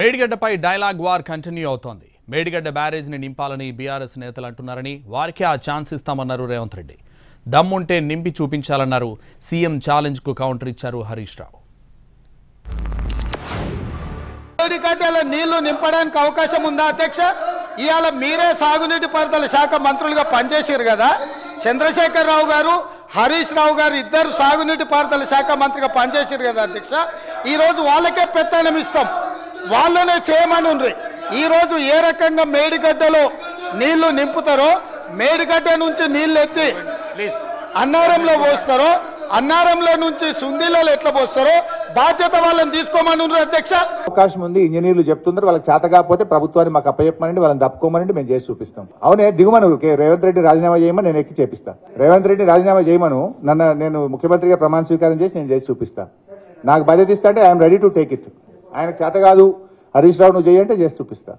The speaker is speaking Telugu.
మేడిగడ్డపై డైలాగ్ వార్ కంటిన్యూ అవుతోంది. మేడిగడ్డ బ్యారేజ్ ని నింపాలని బీఆర్ఎస్ నేతలు అంటున్నారని, వారికి ఆ ఛాన్స్ ఇస్తామన్నారు రేవంత్ రెడ్డి. దమ్ముంటే నింపి చూపించాలన్నారు. సీఎం ఛాలెంజ్ కు కౌంటర్ ఇచ్చారు హరీష్ రావు. మేడిగడ్డలో నీళ్లు నింపడానికి అవకాశం ఉందా అధ్యక్ష? ఇవాళ మీరే సాగునీటి పారుదల శాఖ మంత్రులుగా పనిచేశారు కదా. చంద్రశేఖర్ రావు గారు, హరీష్ రావు గారు ఇద్దరు సాగునీటి పారుదల శాఖ మంత్రిగా పనిచేశారు కదా అధ్యక్ష. ఈరోజు వాళ్ళకే పెత్తనం ఇస్తాం, వాళ్ళనే చేయమని ఉండ్రి. ఈరోజు ఏ రకంగా మేడిగడ్డలో నీళ్లు నింపుతారో, మేడిగడ్డ నుంచి నీళ్లు ఎత్తి అన్నారంలో పోస్తారో, అన్నారంలో నుంచి సుందీలలో ఎట్లా పోస్తారో బాధ్యత వాళ్ళని తీసుకోమని ఉండ్రి అధ్యక్ష. అవకాశం ఉంది, ఇంజనీర్లు చెప్తున్నారు. వాళ్ళకి చేత కాకపోతే ప్రభుత్వాన్ని మాకు అప్పచెప్పమనండి, వాళ్ళని తప్పుకోమనండి, మేము చేసి చూపిస్తాం. అవునే దిగుమను రేవంత్ రెడ్డి రాజీనామా చేయమని నేను ఎక్కి చేపిస్తా. రేవంత్ రెడ్డి రాజీనామా చేయమను, నేను ముఖ్యమంత్రిగా ప్రమాణ స్వీకారం చేసి నేను చేసి చూపిస్తా. నాకు బాధ్యత ఇస్తా అంటే I'm ready to take it. ఆయనకు చేత కాదు, హరీష్ రావు నువ్వు చేయంటే చేసి చూపిస్తా.